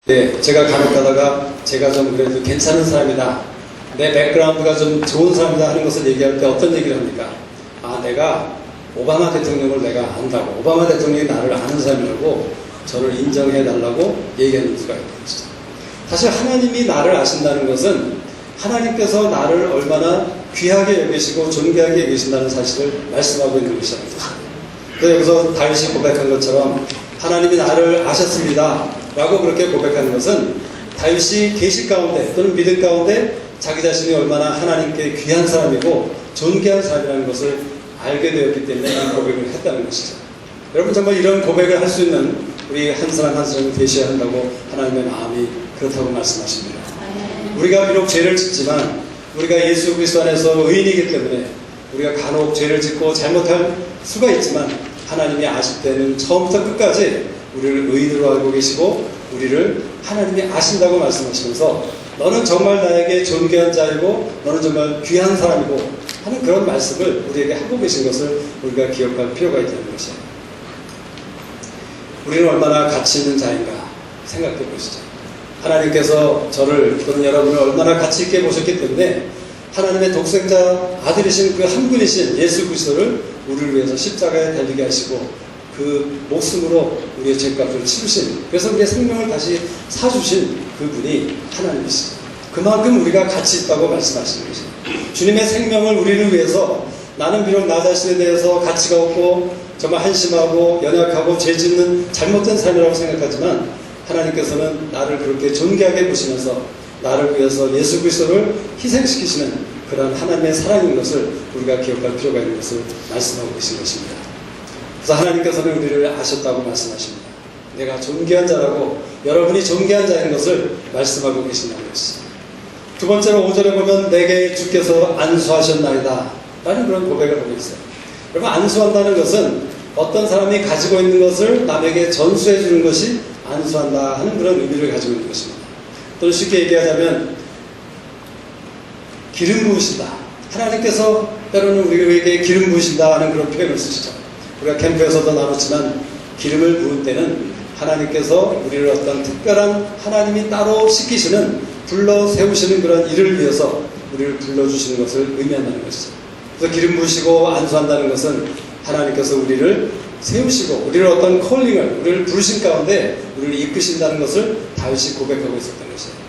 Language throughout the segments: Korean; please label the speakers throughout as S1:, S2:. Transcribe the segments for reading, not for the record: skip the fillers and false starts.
S1: 네, 제가 간혹 가다가 제가 좀 그래도 괜찮은 사람이다, 내 백그라운드가 좀 좋은 사람이다 하는 것을 얘기할 때 어떤 얘기를 합니까? 아, 내가 오바마 대통령을 내가 안다고, 오바마 대통령이 나를 아는 사람이라고 저를 인정해 달라고 얘기하는 수가 있는 것이죠. 사실 하나님이 나를 아신다는 것은 하나님께서 나를 얼마나 귀하게 여기시고 존귀하게 여기신다는 사실을 말씀하고 있는 것이라는 것입니다. 그래서 여기서 다윗이 고백한 것처럼 하나님이 나를 아셨습니다 라고 그렇게 고백하는 것은 다윗이 계시 가운데 또는 믿음 가운데 자기 자신이 얼마나 하나님께 귀한 사람이고 존귀한 사람이라는 것을 알게 되었기 때문에 이 고백을 했다는 것이죠. 여러분, 정말 이런 고백을 할 수 있는 우리 한 사람 한 사람을 되셔야 한다고 하나님의 마음이 그렇다고 말씀하십니다. 우리가 비록 죄를 짓지만 우리가 예수 그리스도 안에서 의인이기 때문에 우리가 간혹 죄를 짓고 잘못할 수가 있지만 하나님이 아실 때는 처음부터 끝까지 우리를 의인으로 알고 계시고 우리를 하나님이 아신다고 말씀하시면서 너는 정말 나에게 존귀한 자이고 너는 정말 귀한 사람이고 하는 그런 말씀을 우리에게 하고 계신 것을 우리가 기억할 필요가 있다는 것이에요. 우리는 얼마나 가치 있는 자인가 생각해 보시죠. 하나님께서 저를 또는 여러분을 얼마나 가치 있게 보셨기 때문에 하나님의 독생자 아들이신 그 한 분이신 예수 그리스도를 우리를 위해서 십자가에 달리게 하시고 그 목숨으로 우리의 죄값을 치르신, 그래서 우리의 생명을 다시 사주신 그분이 하나님이시죠. 그만큼 우리가 가치 있다고 말씀하시는 것입니다. 주님의 생명을 우리를 위해서, 나는 비록 나 자신에 대해서 가치가 없고 정말 한심하고 연약하고 죄 짓는 잘못된 삶이라고 생각하지만 하나님께서는 나를 그렇게 존귀하게 보시면서 나를 위해서 예수 그리스도를 희생시키시는 그런 하나님의 사랑인 것을 우리가 기억할 필요가 있는 것을 말씀하고 계신 것입니다. 그래서 하나님께서는 우리를 아셨다고 말씀하십니다. 내가 존귀한 자라고, 여러분이 존귀한 자인 것을 말씀하고 계신다는 것이죠. 두 번째로 5절에 보면 내게 주께서 안수하셨나이다 라는 그런 고백을 하고 있어요. 여러분, 안수한다는 것은 어떤 사람이 가지고 있는 것을 남에게 전수해 주는 것이 안수한다 하는 그런 의미를 가지고 있는 것입니다. 또는 쉽게 얘기하자면 기름 부으신다, 하나님께서 때로는 우리에게 기름 부으신다 하는 그런 표현을 쓰시죠. 우리가 캠프에서도 나눴지만 기름을 부을 때는 하나님께서 우리를 어떤 특별한 하나님이 따로 시키시는, 불러 세우시는 그런 일을 위해서 우리를 불러주시는 것을 의미한다는 것이죠. 그래서 기름 부으시고 안수한다는 것은 하나님께서 우리를 세우시고 우리를 어떤 콜링을, 우리를 부르신 가운데 우리를 이끄신다는 것을 다윗이 고백하고 있었던 것이에요.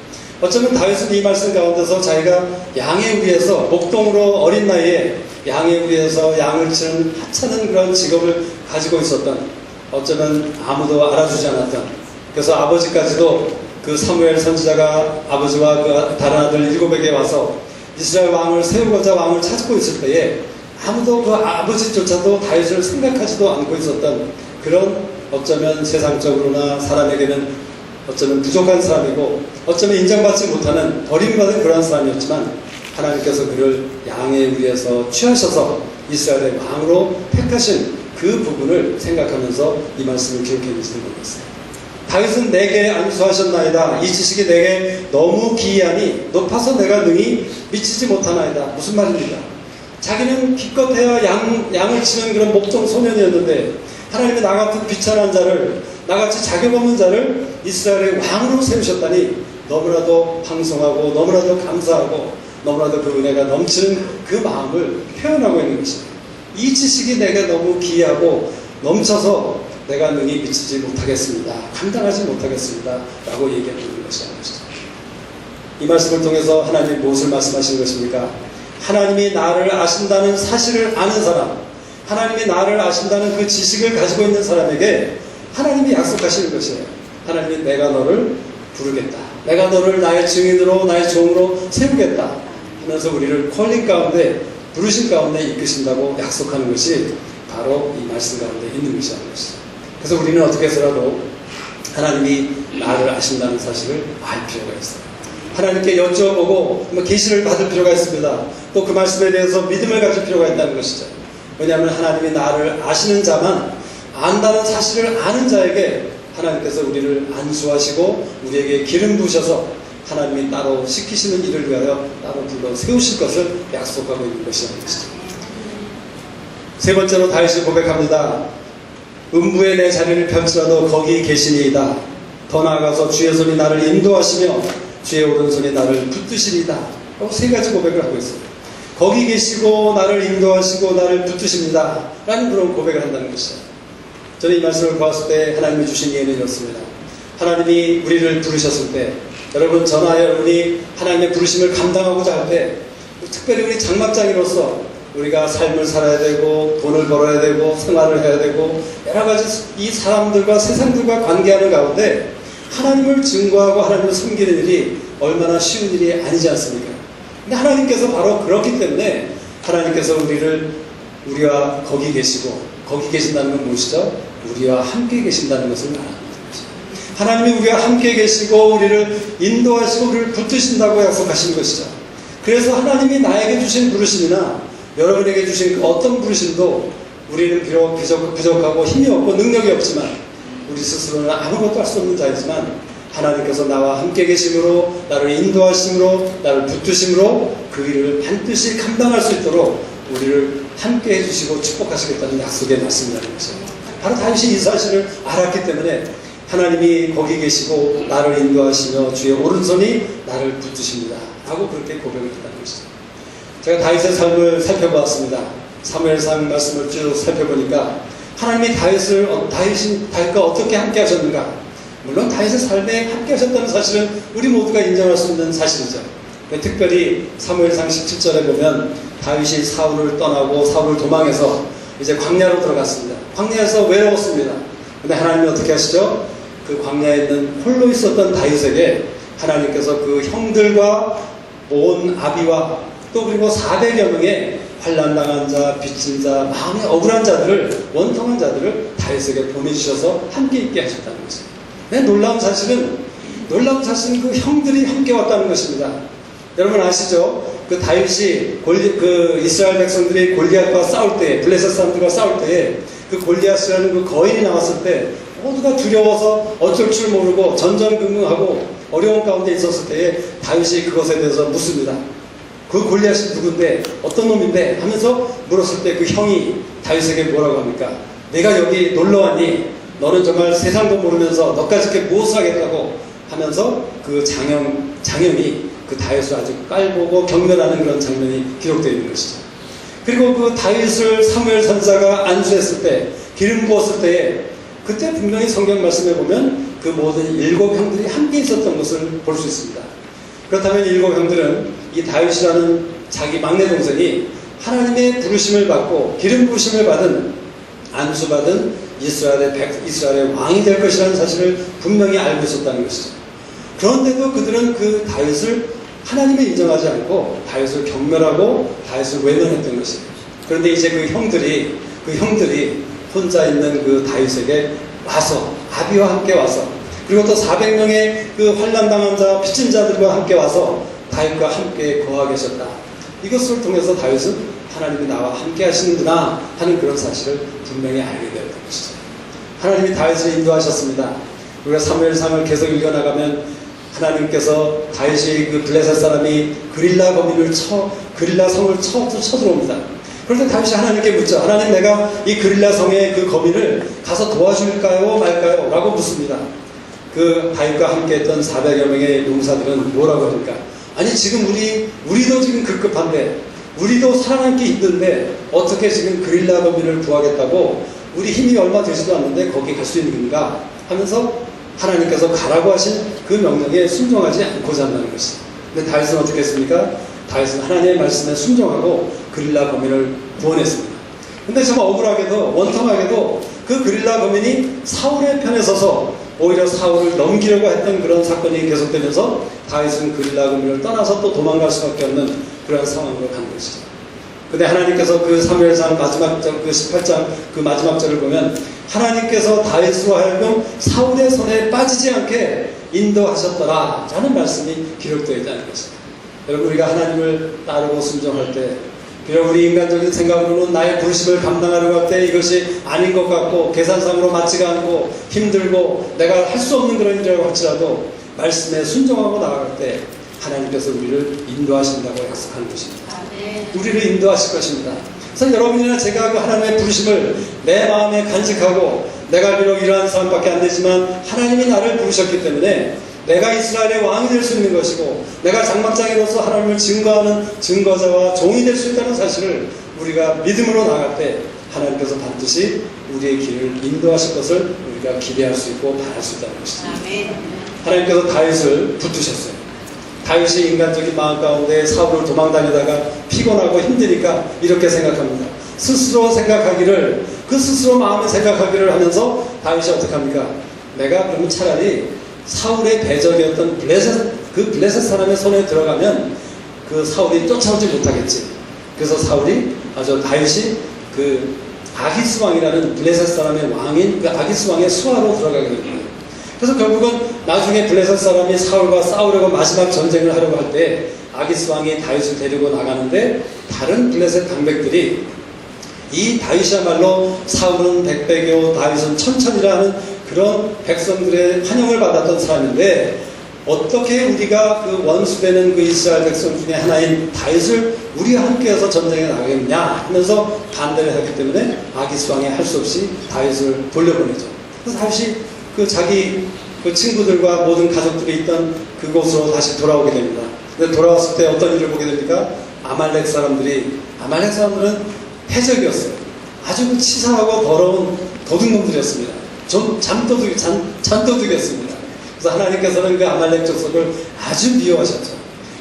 S1: 어쩌면 다윗은 이 말씀 가운데서 자기가 양의 우리에서 목동으로 어린 나이에 양의 우리에서 양을 치는 하찮은 그런 직업을 가지고 있었던, 어쩌면 아무도 알아주지 않았던, 그래서 아버지까지도 그 사무엘 선지자가 아버지와 그 다른 아들 7에게 와서 이스라엘 왕을 세우고자 왕을 찾고 있을 때에 아무도 그 아버지조차도 다윗을 생각하지도 않고 있었던 그런, 어쩌면 세상적으로나 사람에게는 어쩌면 부족한 사람이고 어쩌면 인정받지 못하는 버림받은 그런 사람이었지만 하나님께서 그를 양의 우리에서 취하셔서 이스라엘의 왕으로 택하신 그 부분을 생각하면서 이 말씀을 기억해 주시는 거였어요. 다윗은 내게 안수하셨나이다, 이 지식이 내게 너무 기이하니 높아서 내가 능히 미치지 못하나이다. 무슨 말입니까? 자기는 기껏해야 양을 치는 그런 목동 소년이었는데 하나님이 나 같은 비천한 자를, 나같이 자격 없는 자를 이스라엘의 왕으로 세우셨다니 너무나도 방송하고 너무나도 감사하고 너무나도 그 은혜가 넘치는 그 마음을 표현하고 있는 것입니다. 이 지식이 내게 너무 기이하고 넘쳐서 내가 능히 미치지 못하겠습니다, 감당하지 못하겠습니다 라고 얘기하고 있는 것이라는 것이죠. 이 말씀을 통해서 하나님이 무엇을 말씀하시는 것입니까? 하나님이 나를 아신다는 사실을 아는 사람, 하나님이 나를 아신다는 그 지식을 가지고 있는 사람에게 하나님이 약속하시는 것이에요. 하나님이 내가 너를 부르겠다, 내가 너를 나의 증인으로 나의 종으로 세우겠다 하면서 우리를 콜링 가운데, 부르신 가운데 이끄신다고 약속하는 것이 바로 이 말씀 가운데 있는 것이라는 것이죠. 그래서 우리는 어떻게 해서라도 하나님이 나를 아신다는 사실을 알 필요가 있어요. 하나님께 여쭤보고 계시를 받을 필요가 있습니다. 또 그 말씀에 대해서 믿음을 가질 필요가 있다는 것이죠. 왜냐하면 하나님이 나를 아시는 자만, 안다는 사실을 아는 자에게 하나님께서 우리를 안수하시고 우리에게 기름 부으셔서 하나님이 따로 시키시는 일을 위하여 따로 불러 세우실 것을 약속하고 있는 것이라는 것이죠. 세 번째로 다윗이 고백합니다. 음부에 내 자리를 펼치라도 거기 계시니이다. 더 나아가서 주의 손이 나를 인도하시며 주의 오른손이 나를 붙드시리다. 라고 세 가지 고백을 하고 있어요. 거기 계시고 나를 인도하시고 나를 붙드십니다. 라는 그런 고백을 한다는 것이죠. 저는 이 말씀을 보았을 때 하나님이 주신 예언이었습니다. 하나님이 우리를 부르셨을 때, 여러분 저나 여러분이 하나님의 부르심을 감당하고자 할 때, 특별히 우리 장막장이로서 우리가 삶을 살아야 되고 돈을 벌어야 되고 생활을 해야 되고 여러 가지 이 사람들과 세상들과 관계하는 가운데 하나님을 증거하고 하나님을 섬기는 일이 얼마나 쉬운 일이 아니지 않습니까? 근데 하나님께서 바로 그렇기 때문에 하나님께서 우리와 거기 계시고, 거기 계신다는 건 무엇이죠? 우리와 함께 계신다는 것을 말합니다. 하나님이 우리와 함께 계시고 우리를 인도하시고 우리를 붙드신다고 약속하신 것이죠. 그래서 하나님이 나에게 주신 부르심이나 여러분에게 주신 그 어떤 부르심도 우리는 비록 부족하고 힘이 없고 능력이 없지만 우리 스스로는 아무것도 할 수 없는 자이지만 하나님께서 나와 함께 계심으로, 나를 인도하심으로, 나를 붙드심으로 그 일을 반드시 감당할 수 있도록 우리를 함께 해주시고 축복하시겠다는 약속의 말씀이라는 것이죠. 바로 다윗이 이 사실을 알았기 때문에 하나님이 거기 계시고 나를 인도하시며 주의 오른손이 나를 붙드십니다. 라고 그렇게 고백을 했다는 것이죠. 제가 다윗의 삶을 살펴보았습니다. 사무엘상 말씀을 쭉 살펴보니까 하나님이 다윗과 어떻게 함께 하셨는가. 물론 다윗의 삶에 함께 하셨다는 사실은 우리 모두가 인정할 수 있는 사실이죠. 특별히 사무엘상 17절에 보면 다윗이 사울을 떠나고 사울을 도망해서 이제 광야로 들어갔습니다. 광야에서 외로웠습니다. 근데 하나님이 어떻게 하시죠? 그 광야에 있는 홀로 있었던 다윗에게 하나님께서 그 형들과 온 아비와 또 그리고 400여 명의 환난당한 자, 빚진 자, 마음이 억울한 자들을, 원통한 자들을 다윗에게 보내주셔서 함께 있게 하셨다는 것입니다. 네, 놀라운 사실은 그 형들이 함께 왔다는 것입니다. 여러분 아시죠? 그 다윗이 그 이스라엘 백성들이 골리앗과 싸울 때, 블레셋 사람들과 싸울 때에 그 골리앗이라는 그 거인이 나왔을 때 모두가 두려워서 어쩔 줄 모르고 전전긍긍하고 어려운 가운데 있었을 때에 다윗이 그것에 대해서 묻습니다. 그 골리앗이 누군데, 어떤 놈인데 하면서 물었을 때 그 형이 다윗에게 뭐라고 합니까? 내가 여기 놀러 왔니? 너는 정말 세상도 모르면서 너까지 이렇게 무엇을 하겠다고 하면서 그 장형이 그 다윗을 아주 깔보고 경멸하는 그런 장면이 기록되어 있는 것이죠. 그리고 그 다윗을 사무엘 선지자가 안수했을 때, 기름 부었을 때에 그때 분명히 성경 말씀에 보면 그 모든 7 형들이 함께 있었던 것을 볼 수 있습니다. 그렇다면 7 형들은 이 다윗이라는 자기 막내 동생이 하나님의 부르심을 받고 기름 부으심을 받은, 안수받은 이스라엘의 왕이 될 것이라는 사실을 분명히 알고 있었다는 것이죠. 그런데도 그들은 그 다윗을 하나님을 인정하지 않고 다윗을 경멸하고 다윗을 외면했던 것이에요. 그런데 이제 그 형들이 혼자 있는 그 다윗에게 와서, 아비와 함께 와서, 그리고 또 400명의 그 환난당한 자, 빚진 자들과 함께 와서 다윗과 함께 거하게 하셨다. 이것을 통해서 다윗은 하나님이 나와 함께 하시는구나 하는 그런 사실을 분명히 알게 되었던 것이죠. 하나님이 다윗을 인도하셨습니다. 우리가 사무엘상을 계속 읽어나가면 하나님께서 다윗이 그 블레셋 사람이 그릴라 성을 쳐들어옵니다. 그럴 때 다윗이 하나님께 묻죠. 하나님, 내가 이 그릴라 성의 그 거민을 가서 도와줄까요 말까요? 라고 묻습니다. 그 다윗과 함께 했던 400여 명의 용사들은 뭐라고 합니까? 아니, 지금 우리도 지금 급급한데, 우리도 살아남기 힘든데 어떻게 지금 그릴라 거민을 구하겠다고, 우리 힘이 얼마 되지도 않는데 거기 갈 수 있는가 하면서 하나님께서 가라고 하신 그 명령에 순종하지 않고자 한다는 것이죠. 근데 다윗은 어떻게 했습니까? 다윗은 하나님의 말씀에 순종하고 그릴라 거민을 구원했습니다. 근데 정말 억울하게도, 원통하게도 그 그릴라 거민이 사울의 편에 서서 오히려 사울을 넘기려고 했던 그런 사건이 계속되면서 다윗은 그릴라 거민을 떠나서 또 도망갈 수밖에 없는 그런 상황으로 간 것이죠. 근데 하나님께서 그 사무엘상 마지막 절, 그 18장 그 마지막 절을 보면 하나님께서 다윗으로 하여금 사울의 손에 빠지지 않게 인도하셨더라 라는 말씀이 기록되어 있다는 것입니다. 여러분, 우리가 하나님을 따르고 순종할 때, 비록 우리 인간적인 생각으로는 나의 부르심을 감당하려고 할 때 이것이 아닌 것 같고 계산상으로 맞지가 않고 힘들고 내가 할 수 없는 그런 일이라고 할지라도 말씀에 순종하고 나아갈 때 하나님께서 우리를 인도하신다고 약속하는 것입니다. 우리를 인도하실 것입니다. 그래서 여러분이나 제가 그 하나님의 부르심을 내 마음에 간직하고 내가 비록 이러한 사람밖에 안 되지만 하나님이 나를 부르셨기 때문에 내가 이스라엘의 왕이 될 수 있는 것이고 내가 장막장이로서 하나님을 증거하는 증거자와 종이 될 수 있다는 사실을 우리가 믿음으로 나갈 때 하나님께서 반드시 우리의 길을 인도하실 것을 우리가 기대할 수 있고 바랄 수 있다는 것입니다. 하나님께서 다윗을 붙드셨어요. 다윗이 인간적인 마음 가운데 사울을 도망다니다가 피곤하고 힘드니까 이렇게 생각합니다. 스스로 생각하기를, 그 스스로 마음에 생각하기를 하면서 다윗이 어떻게 합니까? 내가 그러면 차라리 사울의 대적이었던 블레셋 사람의 손에 들어가면 그 사울이 쫓아오지 못하겠지. 그래서 다윗이 그 아기스 왕이라는 블레셋 사람의 왕인 그 아기스 왕의 수하로 들어가게 됩니다. 그래서 결국은 나중에 블레셋 사람이 사울과 싸우려고 마지막 전쟁을 하려고 할 때 아기스 왕이 다윗을 데리고 나가는데 다른 블레셋 방백들이 이 다윗이야말로 사울은 백배교 다윗은 천천이라 하는 그런 백성들의 환영을 받았던 사람인데 어떻게 우리가 그 원수되는 그 이스라엘 백성 중에 하나인 다윗을 우리와 함께해서 전쟁에 나가겠냐 하면서 반대를 했기 때문에 아기스 왕이 할 수 없이 다윗을 돌려보내죠. 그래서 다윗이 그 자기 그 친구들과 모든 가족들이 있던 그곳으로 다시 돌아오게 됩니다. 근데 돌아왔을 때 어떤 일을 보게 됩니까? 아말렉 사람들은 해적이었어요. 아주 치사하고 더러운 도둑놈들이었습니다. 좀 잔도둑이었습니다. 그래서 하나님께서는 그 아말렉 족속을 아주 미워하셨죠.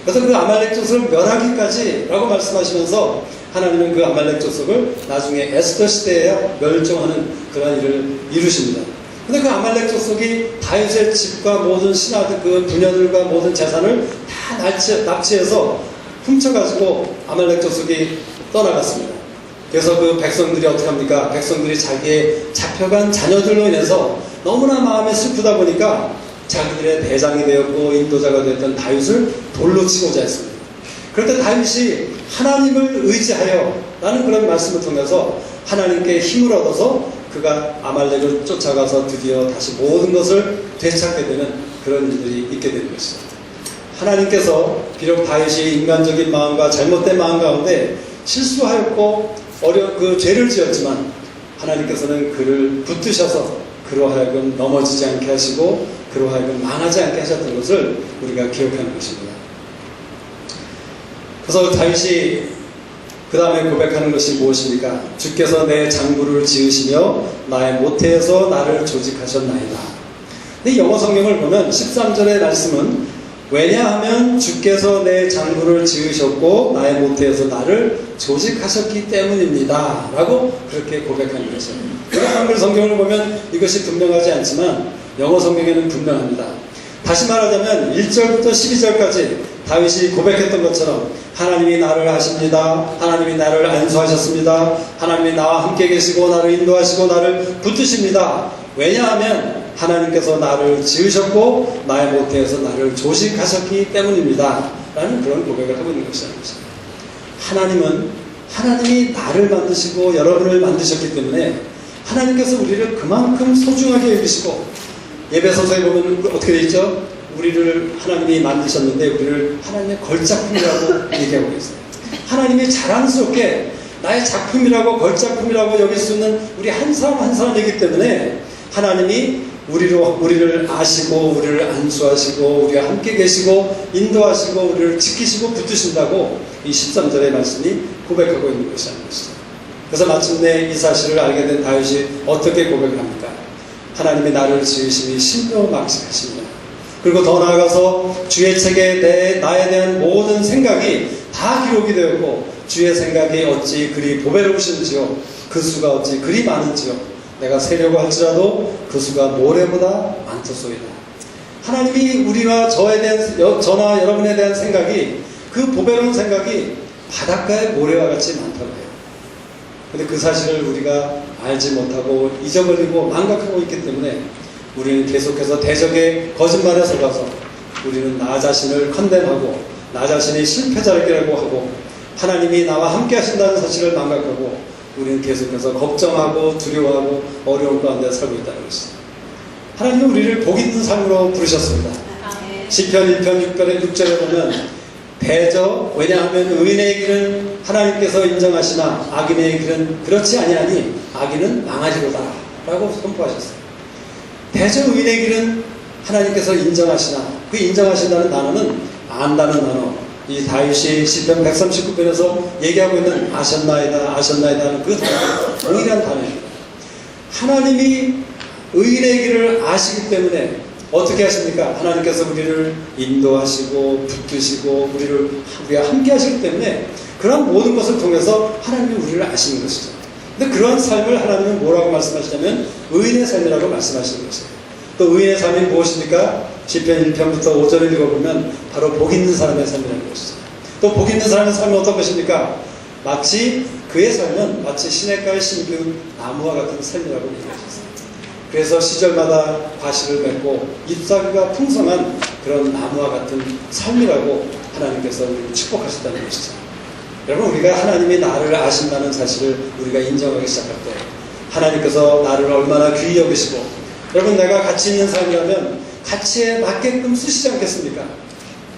S1: 그래서 그 아말렉 족속을 멸하기까지 라고 말씀하시면서 하나님은 그 아말렉 족속을 나중에 에스더 시대에 멸종하는 그런 일을 이루십니다. 근데 그 아말렉 족속이 다윗의 집과 모든 신하들 그 부녀들과 모든 재산을 다 납치해서 훔쳐가지고 아말렉 족속이 떠나갔습니다. 그래서 그 백성들이 어떻게 합니까? 백성들이 자기의 잡혀간 자녀들로 인해서 너무나 마음이 슬프다 보니까 자기들의 대장이 되었고 인도자가 되었던 다윗을 돌로 치고자 했습니다. 그런데 다윗이 하나님을 의지하여 라는 그런 말씀을 통해서 하나님께 힘을 얻어서 그가 아말렉을 쫓아가서 드디어 다시 모든 것을 되찾게 되는 그런 일들이 있게 되는 것이죠. 하나님께서 비록 다윗이 인간적인 마음과 잘못된 마음 가운데 실수하였고 그 죄를 지었지만 하나님께서는 그를 붙드셔서 그로 하여금 넘어지지 않게 하시고 그로 하여금 망하지 않게 하셨던 것을 우리가 기억하는 것입니다. 그래서 다윗이 그 다음에 고백하는 것이 무엇입니까? 주께서 내 장부를 지으시며 나의 모태에서 나를 조직하셨나이다. 이 영어 성경을 보면 13절의 말씀은 왜냐하면 주께서 내 장부를 지으셨고 나의 모태에서 나를 조직하셨기 때문입니다 라고 그렇게 고백하는 것이에요. 한글 성경을 보면 이것이 분명하지 않지만 영어 성경에는 분명합니다. 다시 말하자면 1절부터 12절까지 다윗이 고백했던 것처럼 하나님이 나를 아십니다. 하나님이 나를 안수하셨습니다. 하나님이 나와 함께 계시고 나를 인도하시고 나를 붙드십니다. 왜냐하면 하나님께서 나를 지으셨고 나의 모태에서 나를 조직하셨기 때문입니다 라는 그런 고백을 하고 있는 것이라는 것입니다. 하나님이 나를 만드시고 여러분을 만드셨기 때문에 하나님께서 우리를 그만큼 소중하게 여기시고 예배서서에 보면 어떻게 되어 있죠? 우리를 하나님이 만드셨는데 우리를 하나님의 걸작품이라고 얘기하고 있어요. 하나님이 자랑스럽게 나의 작품이라고 걸작품이라고 여길 수 있는 우리 한 사람 한 사람이기 때문에 하나님이 우리를 아시고 우리를 안수하시고 우리와 함께 계시고 인도하시고 우리를 지키시고 붙드신다고 이 13절의 말씀이 고백하고 있는 것이라는 것이죠. 그래서 마침내 이 사실을 알게 된 다윗이 어떻게 고백을 합니까? 하나님이 나를 지으심이 신묘막측하십니다. 그리고 더 나아가서 주의 책에 나에 대한 모든 생각이 다 기록이 되었고 주의 생각이 어찌 그리 보배로우신지요 그 수가 어찌 그리 많은지요 내가 세려고 할지라도 그 수가 모래보다 많도소이다. 하나님이 우리와 저나 여러분에 대한 생각이 그 보배로운 생각이 바닷가의 모래와 같이 많다고 해요. 근데 그 사실을 우리가 알지 못하고 잊어버리고 망각하고 있기 때문에 우리는 계속해서 대적의 거짓말에 속아서 우리는 나 자신을 컨덴하고 나 자신이 실패자라고 하고 하나님이 나와 함께 하신다는 사실을 망각하고 우리는 계속해서 걱정하고 두려워하고 어려운 가운데 살고 있다는 것이죠. 하나님은 우리를 복 있는 삶으로 부르셨습니다. 시편 1편 6절에 보면 왜냐하면 의인의 길은 하나님께서 인정하시나 악인의 길은 그렇지 아니하니 악인은 망하리로다 라고 선포하셨어요. 대저 의인의 길은 하나님께서 인정하시나, 그 인정하신다는 단어는 안다는 단어, 이 다윗이 시편 139편에서 얘기하고 있는 아셨나이다 아셨나이다 하는 그 단어, 동일한 단어입니다. 하나님이 의인의 길을 아시기 때문에 어떻게 하십니까? 하나님께서 우리를 인도하시고 붙드시고 우리가 함께 하시기 때문에 그런 모든 것을 통해서 하나님이 우리를 아시는 것이죠. 근데 그러한 삶을 하나님은 뭐라고 말씀하시냐면 의인의 삶이라고 말씀하시는 것이에요. 또 의인의 삶이 무엇입니까? 시편 1편부터 5절을 읽어보면 바로 복 있는 사람의 삶이라는 것이죠. 또 복 있는 사람의 삶은 어떤 것입니까? 마치 그의 삶은 마치 시냇가에 심은 나무와 같은 삶이라고 얘기하셨어요. 그래서 시절마다 과실을 맺고 잎사귀가 풍성한 그런 나무와 같은 삶이라고 하나님께서 우리를 축복하셨다는 것이죠. 여러분, 우리가 하나님이 나를 아신다는 사실을 우리가 인정하기 시작할 때 하나님께서 나를 얼마나 귀히 여기시고, 여러분, 내가 가치 있는 삶이라면 가치에 맞게끔 쓰시지 않겠습니까?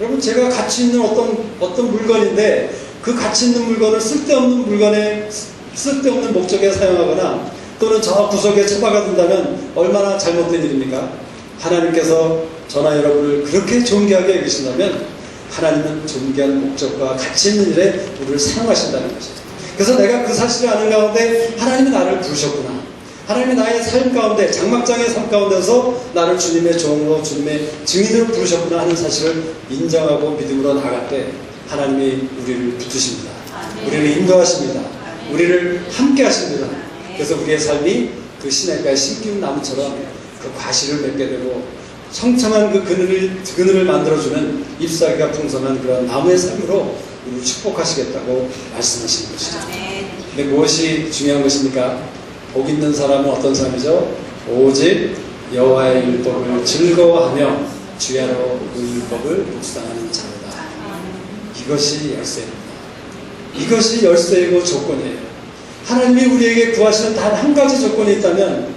S1: 여러분, 제가 가치 있는 어떤 물건인데 그 가치 있는 물건을 쓸데없는 물건에 쓸데없는 목적에 사용하거나 또는 저 구석에 처박아 둔다면 얼마나 잘못된 일입니까? 하나님께서 저나 여러분을 그렇게 존귀하게 여기신다면 하나님은 존귀한 목적과 가치 있는 일에 우리를 사용하신다는 것이죠. 그래서 내가 그 사실을 아는 가운데 하나님이 나를 부르셨구나, 하나님이 나의 삶 가운데, 장막장의 삶 가운데서 나를 주님의 종으로, 주님의 증인으로 부르셨구나 하는 사실을 인정하고 믿음으로 나갈 때 하나님이 우리를 붙드십니다. 우리를 인도하십니다. 우리를 함께 하십니다. 그래서 우리의 삶이 그 시냇가에 심기운 나무처럼 그 과실을 맺게 되고 성창한 그 그늘을 만들어주는 잎사귀가 풍성한 그런 나무의 삶으로 우리를 축복하시겠다고 말씀하시는 것이죠. 근데 무엇이 중요한 것입니까? 복 있는 사람은 어떤 사람이죠? 오직 여호와의 율법을 즐거워하며 주야로 그 율법을 묵상하는 자로다. 이것이 열쇠입니다. 이것이 열쇠이고 조건이에요. 하나님이 우리에게 구하시는 단 한 가지 조건이 있다면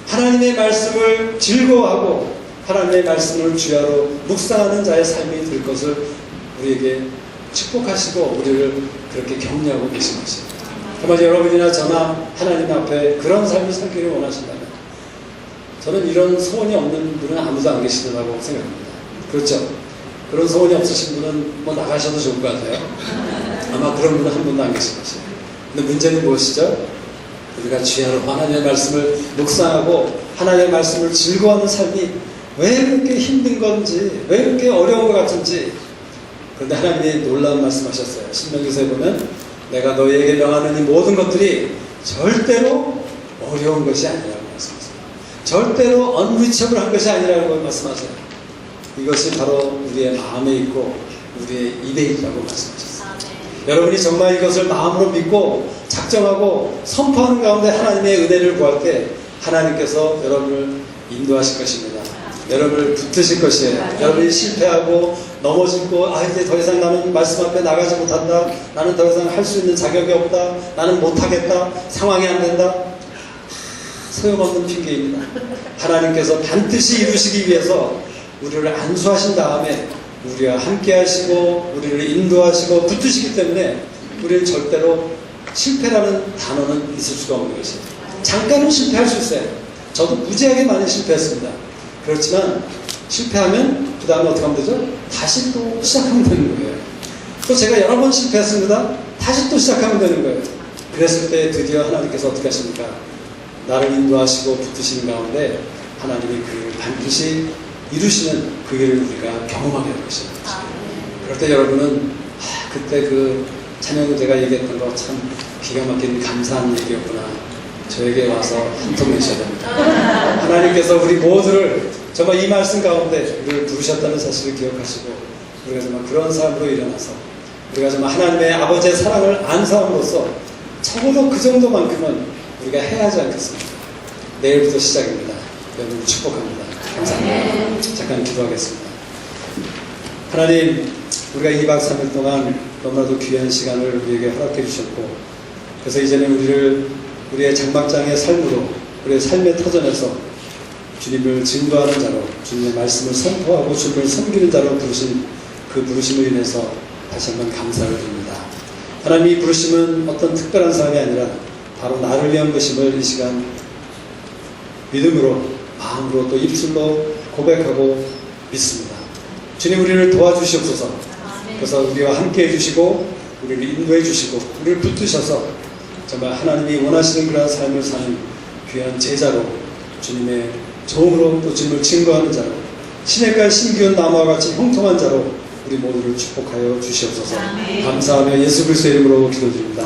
S1: 하나님의 말씀을 즐거워하고 하나님의 말씀을 주야로 묵상하는 자의 삶이 될 것을 우리에게 축복하시고 우리를 그렇게 격려하고 계신 것입니다. 정말 여러분이나 저나 하나님 앞에 그런 삶을 살기를 원하신다면, 저는 이런 소원이 없는 분은 아무도 안 계시더라고 생각합니다. 그렇죠? 그런 소원이 없으신 분은 뭐 나가셔도 좋을 것 같아요. 아마 그런 분은 한 분도 안 계실 것이에요. 근데 문제는 무엇이죠? 우리가 주야로 하나님의 말씀을 묵상하고 하나님의 말씀을 즐거워하는 삶이 왜 그렇게 힘든 건지, 왜 그렇게 어려운 것 같은지. 그런데 하나님이 놀라운 말씀하셨어요. 신명기서에 보면 내가 너희에게 명하는 이 모든 것들이 절대로 어려운 것이 아니라고 말씀하세요. 절대로 언리처블한 것이 아니라고 말씀하세요. 이것이 바로 우리의 마음에 있고 우리의 입에 있다고 말씀하셨어요. 여러분이 정말 이것을 마음으로 믿고 작정하고 선포하는 가운데 하나님의 은혜를 구할 때 하나님께서 여러분을 인도하실 것입니다. 여러분을 붙드실 것이에요. 여러분이 실패하고 넘어지고 이제 더 이상 나는 말씀 앞에 나가지 못한다, 나는 더 이상 할 수 있는 자격이 없다, 나는 못하겠다, 상황이 안 된다, 소용없는 핑계입니다. 하나님께서 반드시 이루시기 위해서 우리를 안수하신 다음에 우리와 함께 하시고 우리를 인도하시고 붙드시기 때문에 우리는 절대로 실패라는 단어는 있을 수가 없는 것이에요. 잠깐은 실패할 수 있어요. 저도 무지하게 많이 실패했습니다. 그렇지만 실패하면 그 다음에 어떻게 하면 되죠? 다시 또 시작하면 되는 거예요. 또 제가 여러 번 실패했습니다. 다시 또 시작하면 되는 거예요. 그랬을 때 드디어 하나님께서 어떻게 하십니까? 나를 인도하시고 붙드시는 가운데 하나님이 그 일을 반드시 이루시는 그 일을 우리가 경험하게 될 것입니다. 그럴 때 여러분은 그때 그 찬영이 제가 얘기했던 거 참 기가 막힌 감사한 얘기였구나. 저에게 와서 한 통 내셔야 됩니다. 하나님께서 우리 모두를 정말 이 말씀 가운데 우리를 부르셨다는 사실을 기억하시고 우리가 정말 그런 삶으로 일어나서 우리가 정말 하나님의 아버지의 사랑을 안 사람으로서 적어도 그 정도만큼은 우리가 해야 하지 않겠습니까? 내일부터 시작입니다. 여러분을 축복합니다. 감사합니다. 잠깐 기도하겠습니다. 하나님, 우리가 2박 3일 동안 너무나도 귀한 시간을 우리에게 허락해 주셨고, 그래서 이제는 우리의 장막장의 삶으로, 우리의 삶의 터전에서 주님을 증거하는 자로, 주님의 말씀을 선포하고 주님을 섬기는 자로 부르신 그 부르심을 인해서 다시 한번 감사를 드립니다. 하나님, 이 부르심은 어떤 특별한 사람이 아니라 바로 나를 위한 것임을 이 시간 믿음으로, 마음으로 또 입술로 고백하고 믿습니다. 주님, 우리를 도와주시옵소서. 그래서 우리와 함께 해주시고 우리를 인도해 주시고 우리를 붙드셔서 정말 하나님이 원하시는 그런 삶을 사는 귀한 제자로, 주님의 종으로, 또 주님을 증거하는 자로, 시냇가의 신기한 나무와 같이 형통한 자로 우리 모두를 축복하여 주시옵소서. 감사하며 예수 그리스도의 이름으로 기도드립니다.